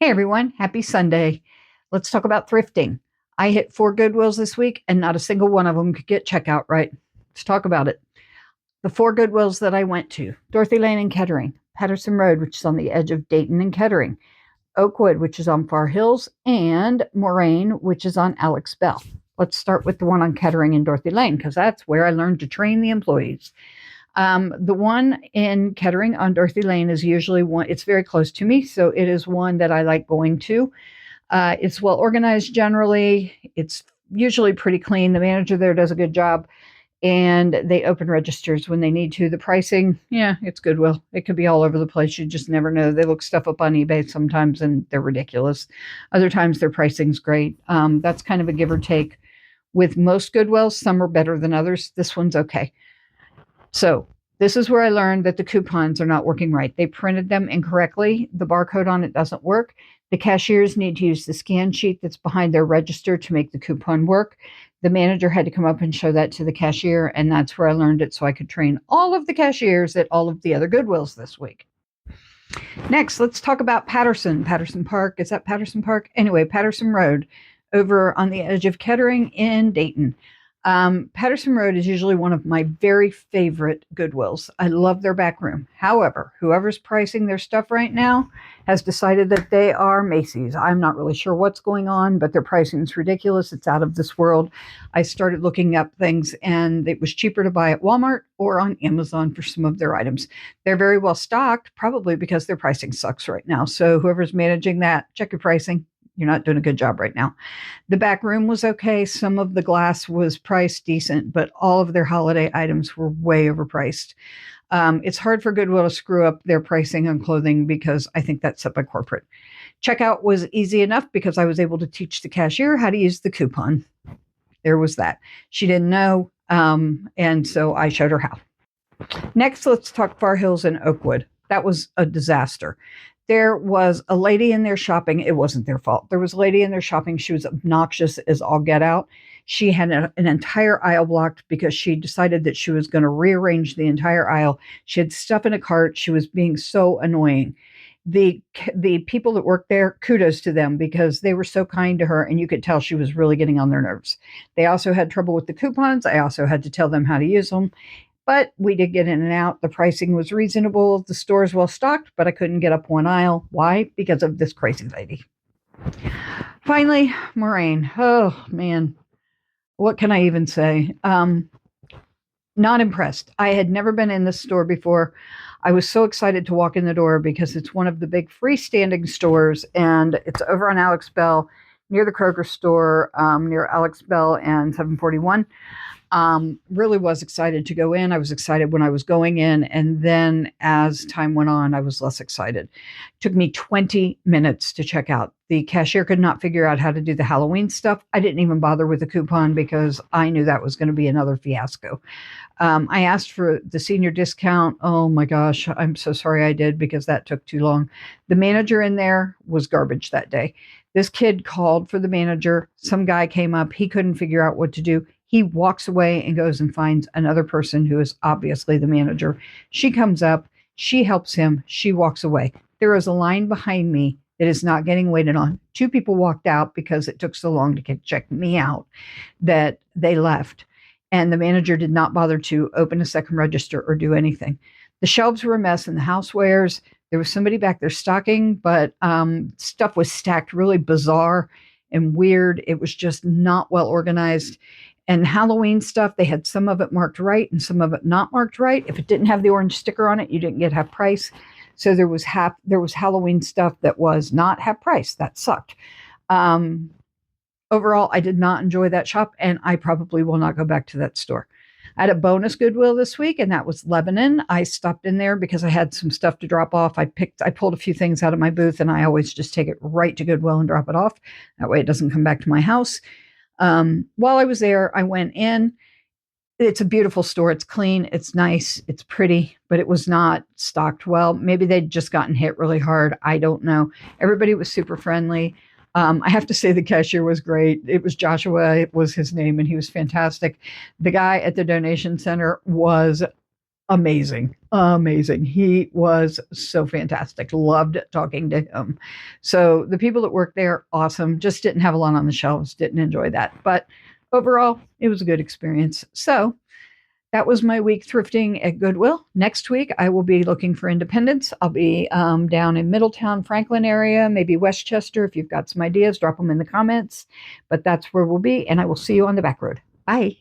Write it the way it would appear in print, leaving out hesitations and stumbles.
Hey everyone, happy Sunday. Let's talk about thrifting. I hit 4 Goodwills this week and not a single one of them could get checkout right. Let's talk about it. The 4 Goodwills that I went to: Dorothy Lane and Kettering, Patterson Road, which is on the edge of Dayton and Kettering, Oakwood, which is on Far Hills, and Moraine, which is on Alex Bell. Let's start with the one on Kettering and Dorothy Lane because that's where I learned to train the employees. The one in Kettering on Dorothy Lane is usually one, it's very close to me, so it is one that I like going to. It's well organized generally. It's usually pretty clean. The manager there does a good job, and they open registers when they need to. The pricing, yeah, it's Goodwill. It could be all over the place. You just never know. They look stuff up on eBay sometimes, and they're ridiculous. Other times, their pricing's great. That's kind of a give or take with most Goodwills. Some are better than others. This one's okay. So this is where I learned that the coupons are not working right. They printed them incorrectly. The barcode on it doesn't work. The cashiers need to use the scan sheet that's behind their register to make the coupon work. The manager had to come up and show that to the cashier, and that's where I learned it so I could train all of the cashiers at all of the other Goodwills this week. Next, let's talk about Patterson Park. Is that Patterson Park? Anyway, Patterson Road over on the edge of Kettering in Dayton. Patterson Road is usually one of my very favorite Goodwills. I love their back room. However, whoever's pricing their stuff right now has decided that they are Macy's. I'm not really sure what's going on, but their pricing is ridiculous. It's out of this world. I started looking up things, and it was cheaper to buy at Walmart or on Amazon for some of their items. They're very well stocked, probably because their pricing sucks right now. So whoever's managing that, check your pricing. You're not doing a good job right now. The back room was okay. Some of the glass was priced decent, but all of their holiday items were way overpriced. It's hard for Goodwill to screw up their pricing on clothing because I think that's set by corporate. Checkout was easy enough because I was able to teach the cashier how to use the coupon. There was that. She didn't know, and so I showed her how. Next, let's talk Far Hills and Oakwood. That was a disaster. There was a lady in there shopping. It wasn't their fault. There was a lady in there shopping. She was obnoxious as all get out. She had an entire aisle blocked because she decided that she was going to rearrange the entire aisle. She had stuff in a cart. She was being so annoying. The people that worked there, kudos to them because they were so kind to her, and you could tell she was really getting on their nerves. They also had trouble with the coupons. I also had to tell them how to use them. But we did get in and out. The pricing was reasonable. The store is well stocked, but I couldn't get up one aisle. Why? Because of this crazy lady. Finally, Moraine. Oh, man. What can I even say? Not impressed. I had never been in this store before. I was so excited to walk in the door because it's one of the big freestanding stores, and it's over on Alex Bell near the Kroger store, near Alex Bell and 741. Really was excited to go in. I was excited when I was going in. And then as time went on, I was less excited. It took me 20 minutes to check out. The cashier could not figure out how to do the Halloween stuff. I didn't even bother with the coupon because I knew that was going to be another fiasco. I asked for the senior discount. Oh my gosh, I'm so sorry I did because that took too long. The manager in there was garbage that day. This kid called for the manager. Some guy came up. He couldn't figure out what to do. He walks away and goes and finds another person who is obviously the manager. She comes up. She helps him. She walks away. There is a line behind me that is not getting waited on. 2 people walked out because it took so long to check me out that they left. And the manager did not bother to open a second register or do anything. The shelves were a mess in the housewares. There was somebody back there stocking, but stuff was stacked really bizarre and weird. It was just not well organized. And Halloween stuff, they had some of it marked right and some of it not marked right. If it didn't have the orange sticker on it, you didn't get half price. So there was Halloween stuff that was not half price. That sucked. Overall, I did not enjoy that shop, and I probably will not go back to that store. I had a bonus Goodwill this week, and that was Lebanon. I stopped in there because I had some stuff to drop off. I pulled a few things out of my booth, and I always just take it right to Goodwill and drop it off. That way it doesn't come back to my house. While I was there, I went in. It's a beautiful store. It's clean. It's nice. It's pretty, but it was not stocked well. Maybe they'd just gotten hit really hard. I don't know. Everybody was super friendly. I have to say the cashier was great. It was Joshua. It was his name, and he was fantastic. The guy at the donation center was Amazing. Amazing. He was so fantastic. Loved talking to him. So the people that worked there, awesome. Just didn't have a lot on the shelves. Didn't enjoy that. But overall, it was a good experience. So that was my week thrifting at Goodwill. Next week, I will be looking for independence. I'll be down in Middletown, Franklin area, maybe Westchester. If you've got some ideas, drop them in the comments. But that's where we'll be. And I will see you on the back road. Bye.